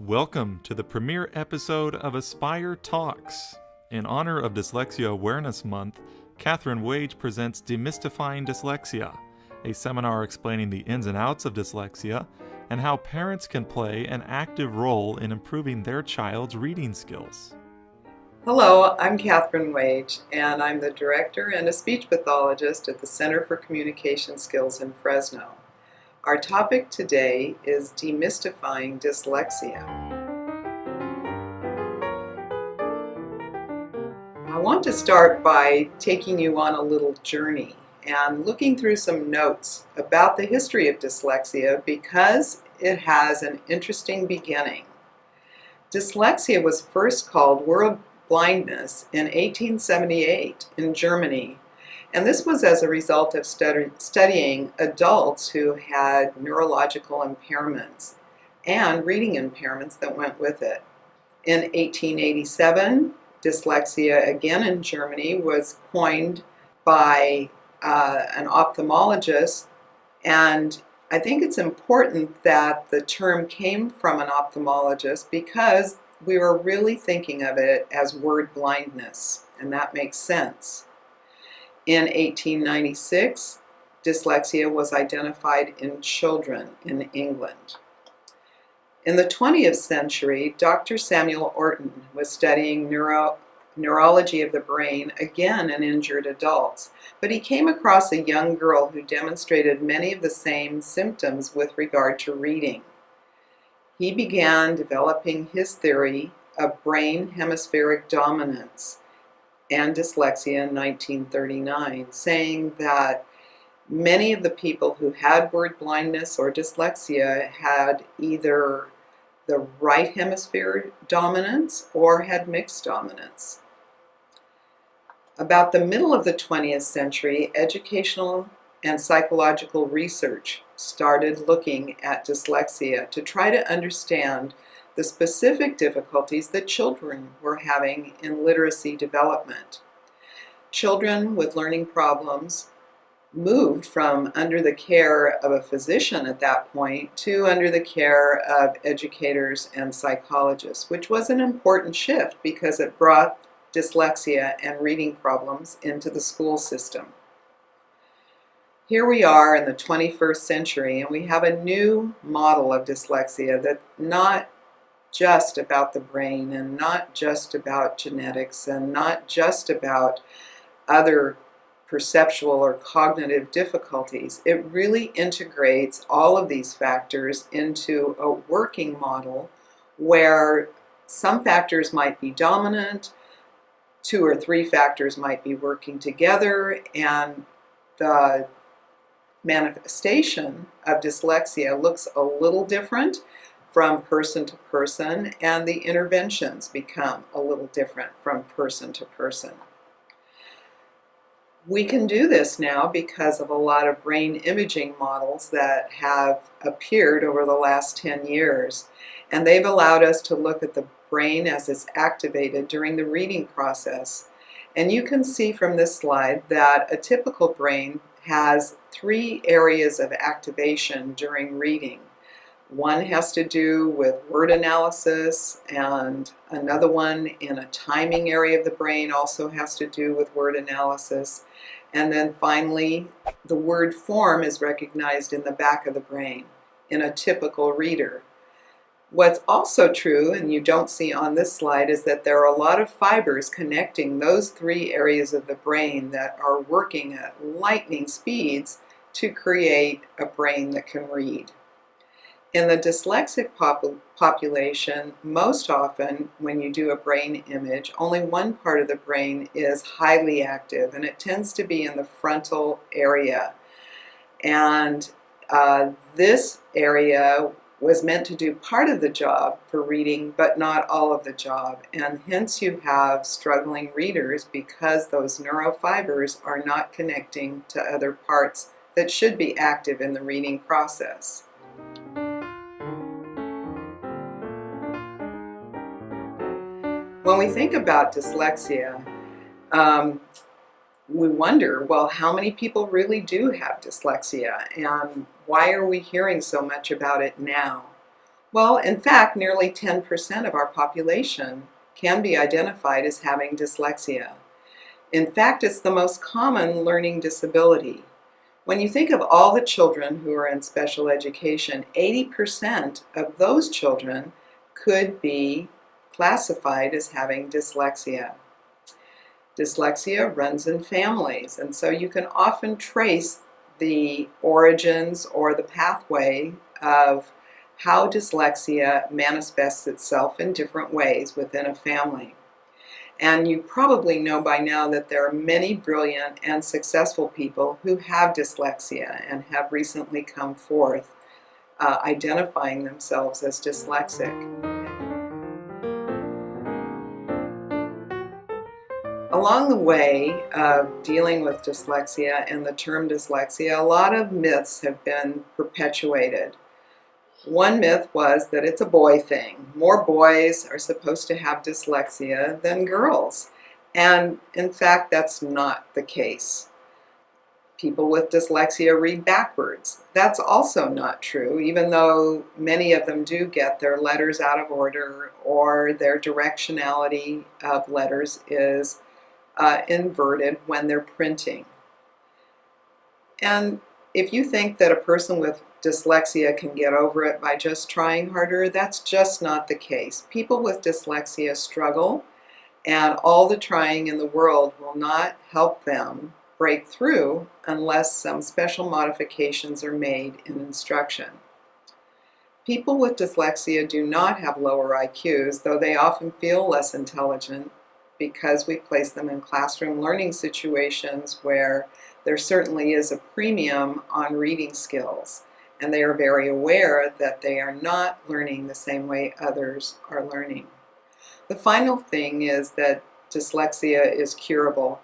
Welcome to the premiere episode of Aspire Talks. In honor of Dyslexia Awareness Month, Kathryn Wage presents Demystifying Dyslexia, a seminar explaining the ins and outs of dyslexia and how parents can play an active role in improving their child's reading skills. Hello, I'm Kathryn Wage, and I'm the director and a speech pathologist at the Center for Communication Skills in Fresno. Our topic today is demystifying dyslexia. I want to start by taking you on a little journey and looking through some notes about the history of dyslexia because it has an interesting beginning. Dyslexia was first called word blindness in 1878 in Germany. And this was as a result of studying adults who had neurological impairments and reading impairments that went with it. In 1887, dyslexia, again in Germany, was coined by an ophthalmologist, and I think it's important that the term came from an ophthalmologist because we were really thinking of it as word blindness, and that makes sense. In 1896, dyslexia was identified in children in England. In the 20th century, Dr. Samuel Orton was studying neurology of the brain, again in injured adults, but he came across a young girl who demonstrated many of the same symptoms with regard to reading. He began developing his theory of brain hemispheric dominance and dyslexia in 1939, saying that many of the people who had word blindness or dyslexia had either the right hemisphere dominance or had mixed dominance. About the middle of the 20th century, educational and psychological research started looking at dyslexia to try to understand the specific difficulties that children were having in literacy development. Children with learning problems moved from under the care of a physician at that point to under the care of educators and psychologists, which was an important shift because it brought dyslexia and reading problems into the school system. Here we are in the 21st century, and we have a new model of dyslexia that's not just about the brain and not just about genetics and not just about other perceptual or cognitive difficulties. It really integrates all of these factors into a working model where some factors might be dominant, 2 or 3 factors might be working together, and the manifestation of dyslexia looks a little different from person to person, and the interventions become a little different from person to person. We can do this now because of a lot of brain imaging models that have appeared over the last 10 years, and they've allowed us to look at the brain as it's activated during the reading process. And you can see from this slide that a typical brain has 3 areas of activation during reading. One has to do with word analysis, and another one in a timing area of the brain also has to do with word analysis. And then finally, the word form is recognized in the back of the brain in a typical reader. What's also true, and you don't see on this slide, is that there are a lot of fibers connecting those 3 areas of the brain that are working at lightning speeds to create a brain that can read. In the dyslexic population, most often when you do a brain image, only one part of the brain is highly active, and it tends to be in the frontal area. And this area was meant to do part of the job for reading, but not all of the job. And hence you have struggling readers because those neurofibers are not connecting to other parts that should be active in the reading process. When we think about dyslexia, we wonder, well, how many people really do have dyslexia, and why are we hearing so much about it now? Well, in fact, nearly 10% of our population can be identified as having dyslexia. In fact, it's the most common learning disability. When you think of all the children who are in special education, 80% of those children could be classified as having dyslexia. Dyslexia runs in families, and so you can often trace the origins or the pathway of how dyslexia manifests itself in different ways within a family. And you probably know by now that there are many brilliant and successful people who have dyslexia and have recently come forth identifying themselves as dyslexic. Along the way of dealing with dyslexia and the term dyslexia, a lot of myths have been perpetuated. One myth was that it's a boy thing. More boys are supposed to have dyslexia than girls. And in fact, that's not the case. People with dyslexia read backwards. That's also not true, even though many of them do get their letters out of order or their directionality of letters is inverted when they're printing. And if you think that a person with dyslexia can get over it by just trying harder, that's just not the case. People with dyslexia struggle, and all the trying in the world will not help them break through unless some special modifications are made in instruction. People with dyslexia do not have lower IQs, though they often feel less intelligent because we place them in classroom learning situations where there certainly is a premium on reading skills, and they are very aware that they are not learning the same way others are learning. The final thing is that dyslexia is curable.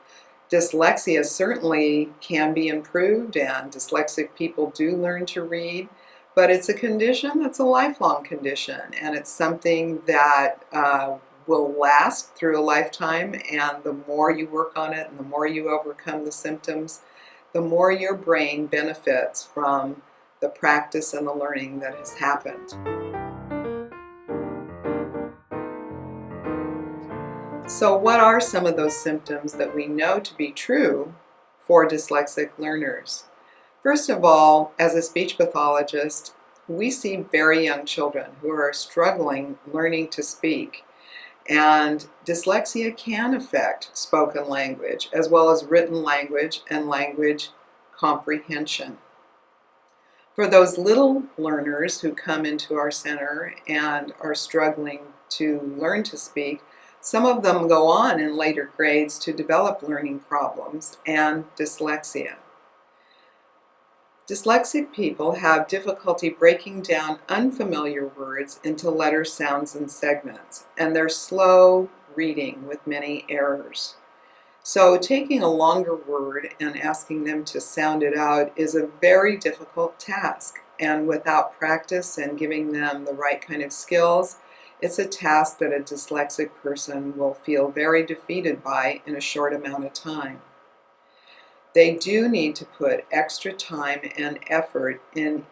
Dyslexia certainly can be improved, and dyslexic people do learn to read, but it's a condition that's a lifelong condition, and it's something that will last through a lifetime, and the more you work on it and the more you overcome the symptoms, the more your brain benefits from the practice and the learning that has happened. So what are some of those symptoms that we know to be true for dyslexic learners? First of all, as a speech pathologist, we see very young children who are struggling learning to speak. And dyslexia can affect spoken language as well as written language and language comprehension. For those little learners who come into our center and are struggling to learn to speak, some of them go on in later grades to develop learning problems and dyslexia. Dyslexic people have difficulty breaking down unfamiliar words into letter sounds and segments, and they're slow reading with many errors. So taking a longer word and asking them to sound it out is a very difficult task, and without practice and giving them the right kind of skills, it's a task that a dyslexic person will feel very defeated by in a short amount of time. They do need to put extra time and effort in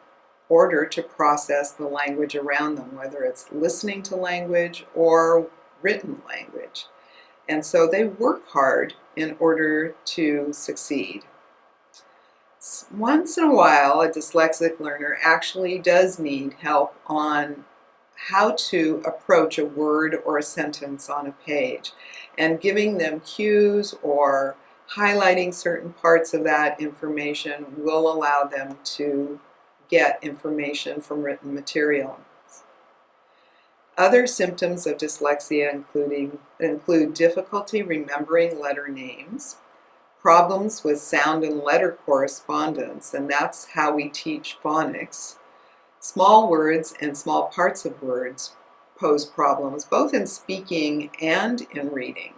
order to process the language around them, whether it's listening to language or written language. And so they work hard in order to succeed. Once in a while, a dyslexic learner actually does need help on how to approach a word or a sentence on a page, and giving them cues or highlighting certain parts of that information will allow them to get information from written material. Other symptoms of dyslexia include difficulty remembering letter names, problems with sound and letter correspondence, and that's how we teach phonics. Small words and small parts of words pose problems both in speaking and in reading.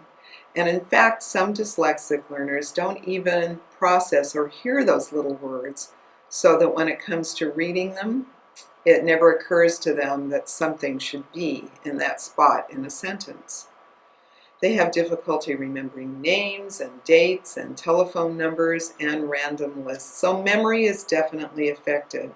And in fact, some dyslexic learners don't even process or hear those little words, so that when it comes to reading them, it never occurs to them that something should be in that spot in a sentence. They have difficulty remembering names and dates and telephone numbers and random lists, so memory is definitely affected.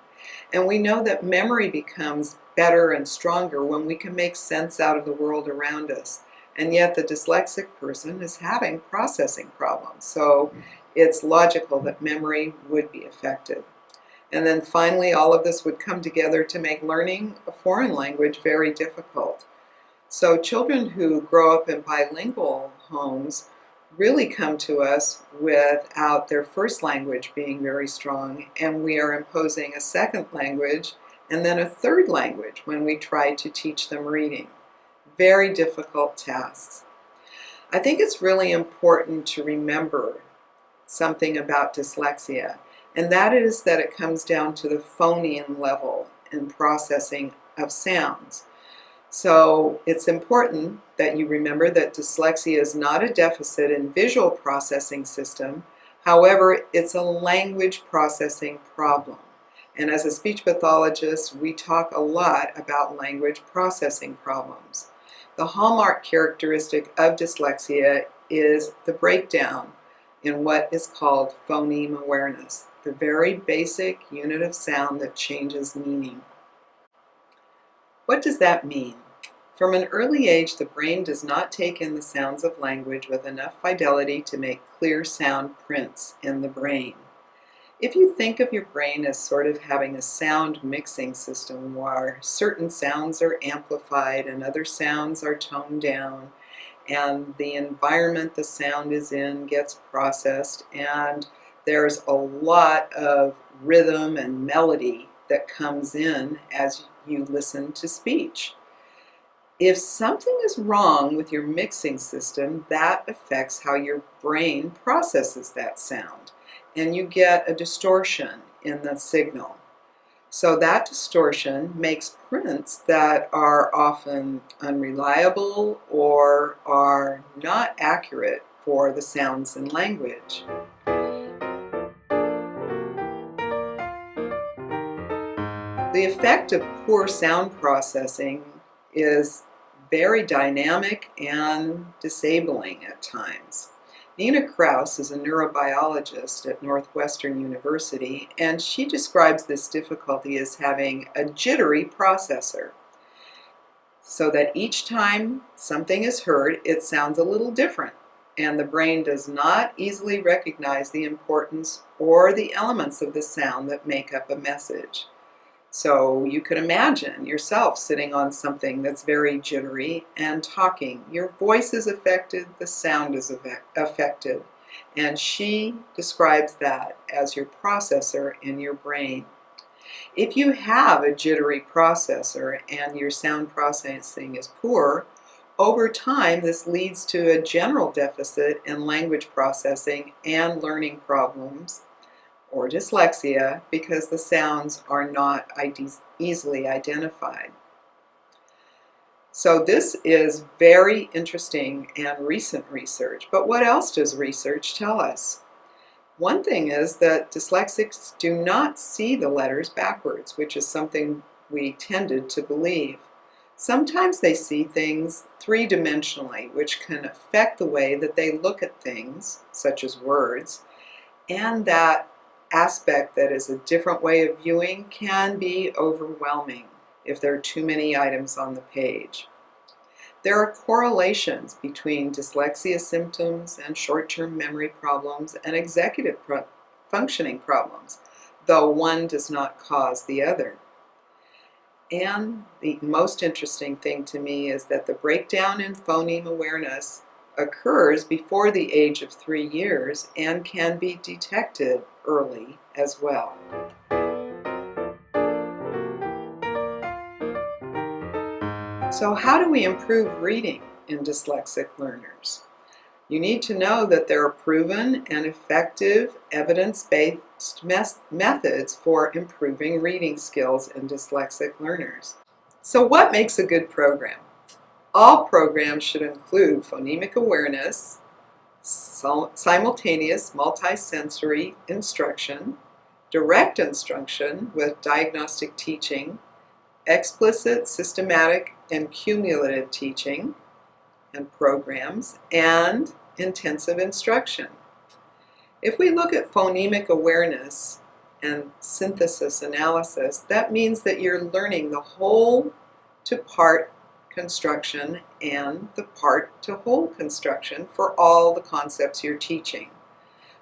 And we know that memory becomes better and stronger when we can make sense out of the world around us. And yet the dyslexic person is having processing problems. So it's logical that memory would be affected. And then finally, all of this would come together to make learning a foreign language very difficult. So children who grow up in bilingual homes really come to us without their first language being very strong, and we are imposing a second language and then a third language when we try to teach them reading. Very difficult tasks. I think it's really important to remember something about dyslexia, and that is that it comes down to the phoneme level and processing of sounds. So it's important that you remember that dyslexia is not a deficit in visual processing system. However, it's a language processing problem. And as a speech pathologist, we talk a lot about language processing problems. The hallmark characteristic of dyslexia is the breakdown in what is called phoneme awareness, the very basic unit of sound that changes meaning. What does that mean? From an early age, the brain does not take in the sounds of language with enough fidelity to make clear sound prints in the brain. If you think of your brain as sort of having a sound mixing system where certain sounds are amplified and other sounds are toned down, and the environment the sound is in gets processed, and there's a lot of rhythm and melody that comes in as you listen to speech. If something is wrong with your mixing system, that affects how your brain processes that sound, and you get a distortion in the signal. So that distortion makes prints that are often unreliable or are not accurate for the sounds in language. The effect of poor sound processing is very dynamic and disabling at times. Nina Kraus is a neurobiologist at Northwestern University, and she describes this difficulty as having a jittery processor, so that each time something is heard, it sounds a little different, and the brain does not easily recognize the importance or the elements of the sound that make up a message. So you could imagine yourself sitting on something that's very jittery and talking. Your voice is affected, the sound is affected. And she describes that as your processor in your brain. If you have a jittery processor and your sound processing is poor, over time this leads to a general deficit in language processing and learning problems, or dyslexia, because the sounds are not easily identified. So this is very interesting and recent research, but what else does research tell us? One thing is that dyslexics do not see the letters backwards, which is something we tended to believe. Sometimes they see things three-dimensionally, which can affect the way that they look at things, such as words, and that aspect that is a different way of viewing can be overwhelming if there are too many items on the page. There are correlations between dyslexia symptoms and short-term memory problems and executive functioning problems, though one does not cause the other. And the most interesting thing to me is that the breakdown in phoneme awareness occurs before the age of 3 years and can be detected early as well. So how do we improve reading in dyslexic learners? You need to know that there are proven and effective evidence-based methods for improving reading skills in dyslexic learners. So what makes a good program? All programs should include phonemic awareness, simultaneous multisensory instruction, direct instruction with diagnostic teaching, explicit, systematic, and cumulative teaching and programs, and intensive instruction. If we look at phonemic awareness, and synthesis analysis, that means that you're learning the whole to part construction and the part to whole construction for all the concepts you're teaching.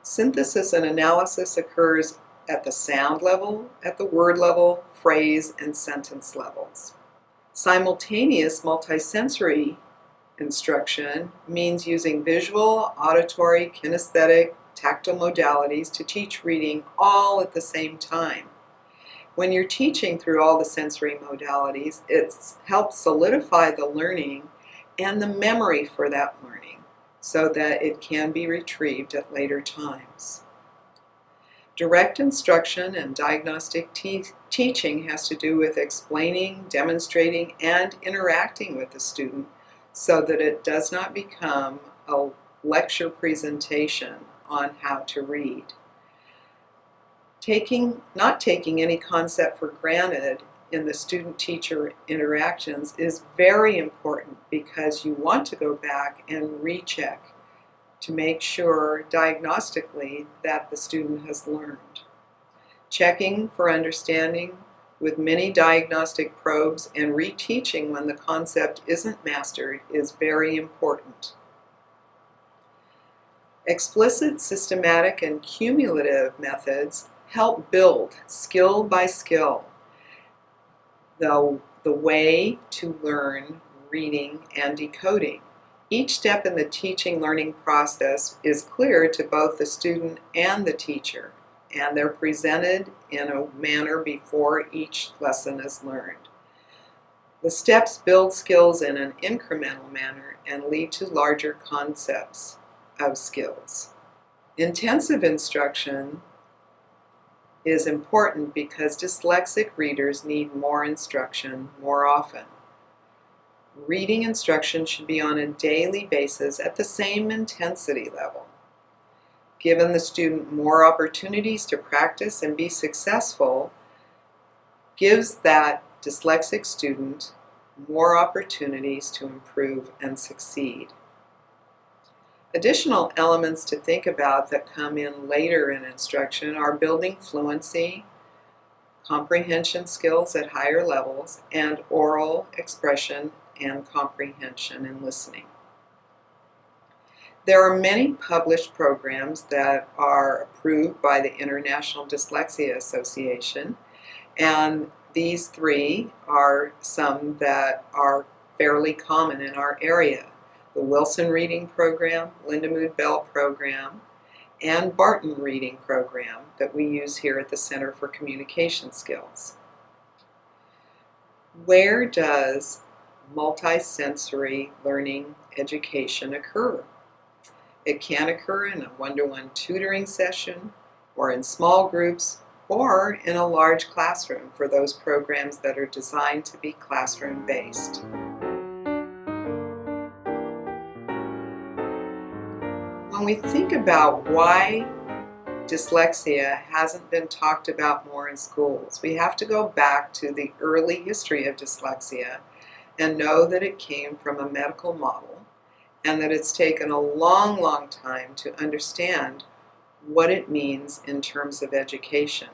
Synthesis and analysis occurs at the sound level, at the word level, phrase, and sentence levels. Simultaneous multisensory instruction means using visual, auditory, kinesthetic, tactile modalities to teach reading all at the same time. When you're teaching through all the sensory modalities, it helps solidify the learning and the memory for that learning so that it can be retrieved at later times. Direct instruction and diagnostic teaching has to do with explaining, demonstrating, and interacting with the student so that it does not become a lecture presentation on how to read. Not taking any concept for granted in the student-teacher interactions is very important because you want to go back and recheck to make sure diagnostically that the student has learned. Checking for understanding with many diagnostic probes and reteaching when the concept isn't mastered is very important. Explicit, systematic, and cumulative methods help build skill by skill the way to learn reading and decoding. Each step in the teaching learning process is clear to both the student and the teacher, and they're presented in a manner before each lesson is learned. The steps build skills in an incremental manner and lead to larger concepts of skills. Intensive instruction is important because dyslexic readers need more instruction more often. Reading instruction should be on a daily basis at the same intensity level. Given the student more opportunities to practice and be successful, gives that dyslexic student more opportunities to improve and succeed. Additional elements to think about that come in later in instruction are building fluency, comprehension skills at higher levels, and oral expression and comprehension and listening. There are many published programs that are approved by the International Dyslexia Association, and these three are some that are fairly common in our area. The Wilson Reading Program, Lindemood Bell Program, and Barton Reading Program that we use here at the Center for Communication Skills. Where does multisensory learning education occur? It can occur in a one-to-one tutoring session, or in small groups, or in a large classroom for those programs that are designed to be classroom-based. When we think about why dyslexia hasn't been talked about more in schools, we have to go back to the early history of dyslexia and know that it came from a medical model and that it's taken a long, long time to understand what it means in terms of education.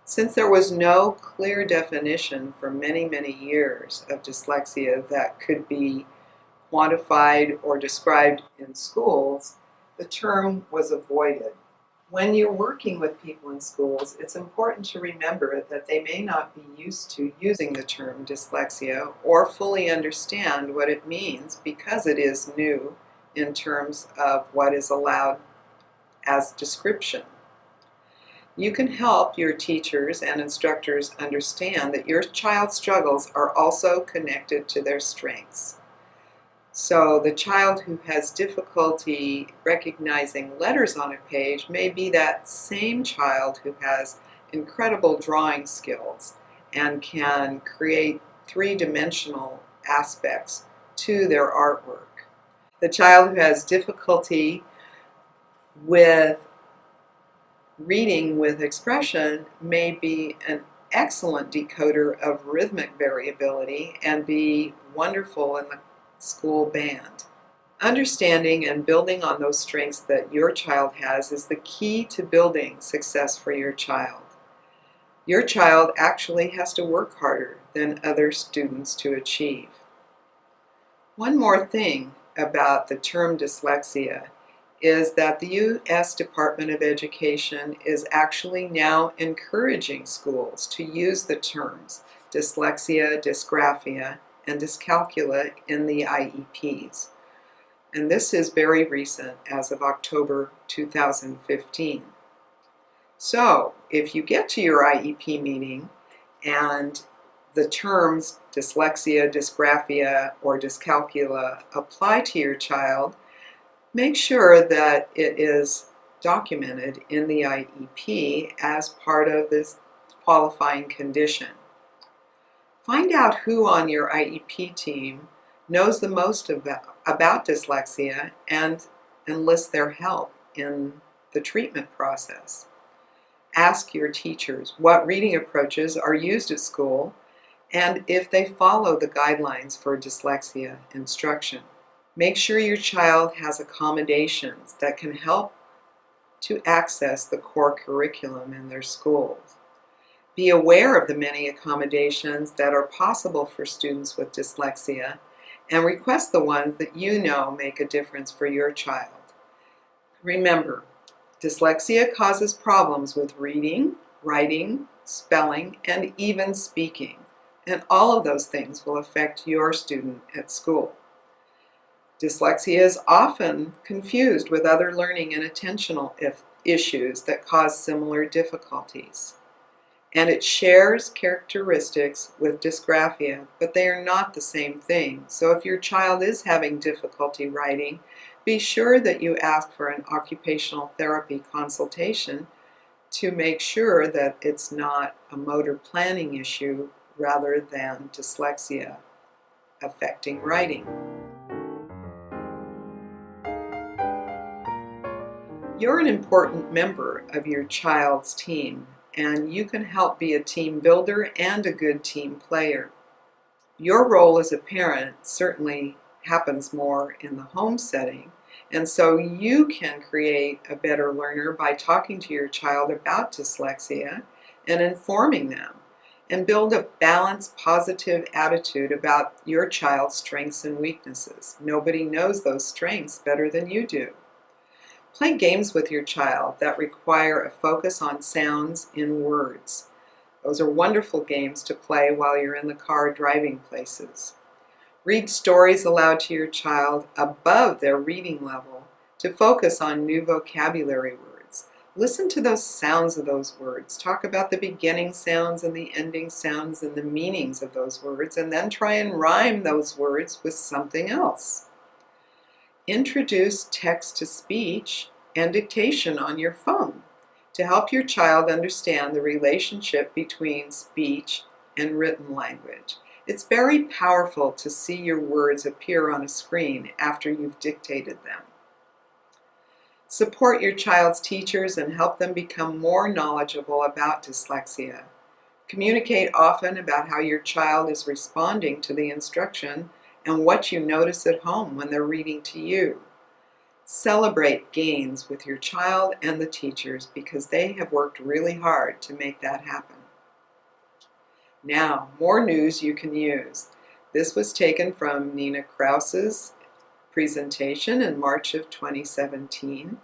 Since there was no clear definition for many, many years of dyslexia that could be quantified or described in schools, the term was avoided. When you're working with people in schools, it's important to remember that they may not be used to using the term dyslexia or fully understand what it means because it is new in terms of what is allowed as description. You can help your teachers and instructors understand that your child's struggles are also connected to their strengths. So the child who has difficulty recognizing letters on a page may be that same child who has incredible drawing skills and can create three-dimensional aspects to their artwork. The child who has difficulty with reading with expression may be an excellent decoder of rhythmic variability and be wonderful in the school band. Understanding and building on those strengths that your child has is the key to building success for your child. Your child actually has to work harder than other students to achieve. One more thing about the term dyslexia is that the U.S. Department of Education is actually now encouraging schools to use the terms dyslexia, dysgraphia, and dyscalculia in the IEPs. And this is very recent, as of October 2015. So, if you get to your IEP meeting and the terms dyslexia, dysgraphia, or dyscalculia apply to your child, make sure that it is documented in the IEP as part of this qualifying condition. Find out who on your IEP team knows the most about dyslexia and enlist their help in the treatment process. Ask your teachers what reading approaches are used at school and if they follow the guidelines for dyslexia instruction. Make sure your child has accommodations that can help to access the core curriculum in their schools. Be aware of the many accommodations that are possible for students with dyslexia and request the ones that you know make a difference for your child. Remember, dyslexia causes problems with reading, writing, spelling, and even speaking, and all of those things will affect your student at school. Dyslexia is often confused with other learning and attentional issues that cause similar difficulties. And it shares characteristics with dysgraphia, but they are not the same thing. So if your child is having difficulty writing, be sure that you ask for an occupational therapy consultation to make sure that it's not a motor planning issue rather than dyslexia affecting writing. You're an important member of your child's team, and you can help be a team builder and a good team player. Your role as a parent certainly happens more in the home setting, and so you can create a better learner by talking to your child about dyslexia and informing them, and build a balanced, positive attitude about your child's strengths and weaknesses. Nobody knows those strengths better than you do. Play games with your child that require a focus on sounds in words. Those are wonderful games to play while you're in the car driving places. Read stories aloud to your child above their reading level to focus on new vocabulary words. Listen to those sounds of those words. Talk about the beginning sounds and the ending sounds and the meanings of those words, and then try and rhyme those words with something else. Introduce text-to-speech and dictation on your phone to help your child understand the relationship between speech and written language. It's very powerful to see your words appear on a screen after you've dictated them. Support your child's teachers and help them become more knowledgeable about dyslexia. Communicate often about how your child is responding to the instruction and what you notice at home when they're reading to you. Celebrate gains with your child and the teachers because they have worked really hard to make that happen. Now, more news you can use. This was taken from Nina Krause's presentation in March of 2017,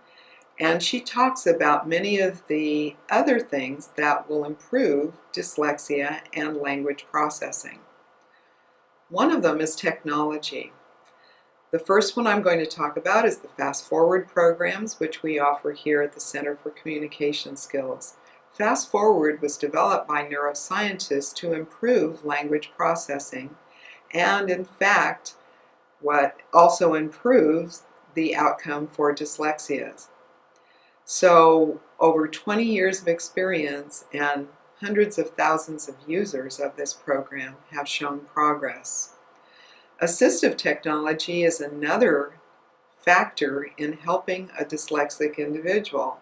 and she talks about many of the other things that will improve dyslexia and language processing. One of them is technology. The first one I'm going to talk about is the Fast Forward programs, which we offer here at the Center for Communication Skills. Fast Forward was developed by neuroscientists to improve language processing, and in fact, what also improves the outcome for dyslexia. So, over 20 years of experience and hundreds of thousands of users of this program have shown progress. Assistive technology is another factor in helping a dyslexic individual.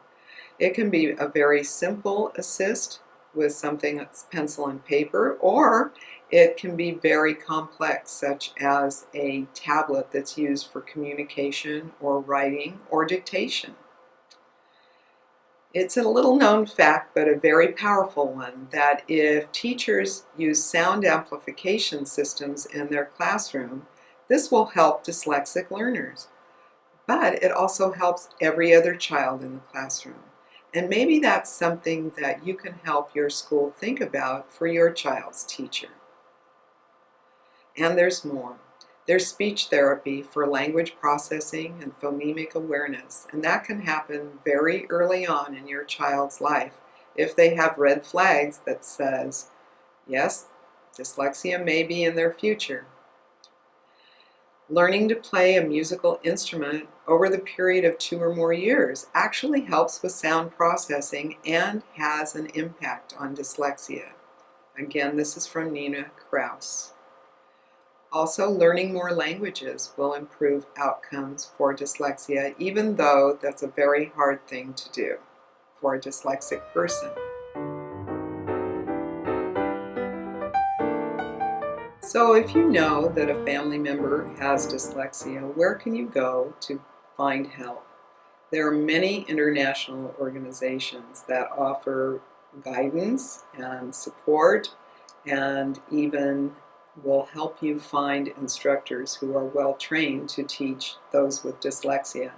It can be a very simple assist with something that's pencil and paper, or it can be very complex, such as a tablet that's used for communication or writing or dictation. It's a little known fact, but a very powerful one, that if teachers use sound amplification systems in their classroom, this will help dyslexic learners. But it also helps every other child in the classroom. And maybe that's something that you can help your school think about for your child's teacher. And there's more. There's speech therapy for language processing and phonemic awareness, and that can happen very early on in your child's life if they have red flags that says, yes, dyslexia may be in their future. Learning to play a musical instrument over the period of 2 or more years actually helps with sound processing and has an impact on dyslexia. Again, this is from Nina Kraus. Also, learning more languages will improve outcomes for dyslexia, even though that's a very hard thing to do for a dyslexic person. So if you know that a family member has dyslexia, where can you go to find help? There are many international organizations that offer guidance and support and even will help you find instructors who are well trained to teach those with dyslexia.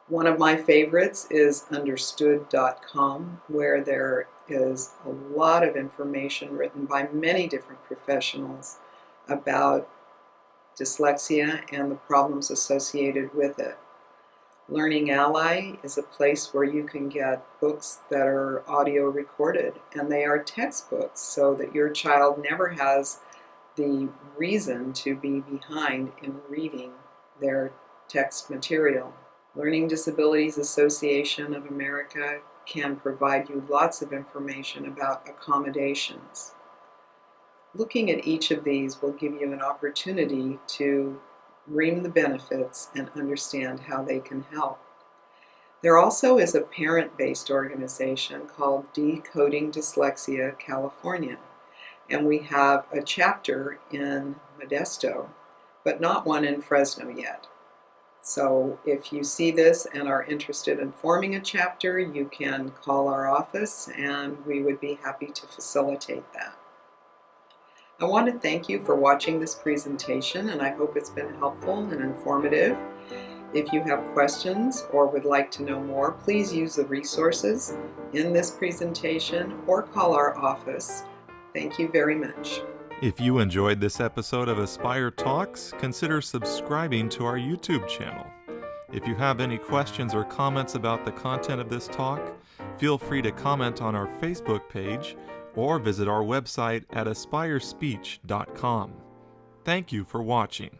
One of my favorites is understood.com, where there is a lot of information written by many different professionals about dyslexia and the problems associated with it. Learning Ally is a place where you can get books that are audio recorded, and they are textbooks so that your child never has the reason to be behind in reading their text material. Learning Disabilities Association of America can provide you lots of information about accommodations. Looking at each of these will give you an opportunity to reap the benefits and understand how they can help. There also is a parent-based organization called Decoding Dyslexia California, and we have a chapter in Modesto, but not one in Fresno yet. So if you see this and are interested in forming a chapter, you can call our office and we would be happy to facilitate that. I want to thank you for watching this presentation, and I hope it's been helpful and informative. If you have questions or would like to know more, please use the resources in this presentation or call our office. Thank you very much. If you enjoyed this episode of Aspire Talks, consider subscribing to our YouTube channel. If you have any questions or comments about the content of this talk, feel free to comment on our Facebook page or visit our website at aspirespeech.com. Thank you for watching.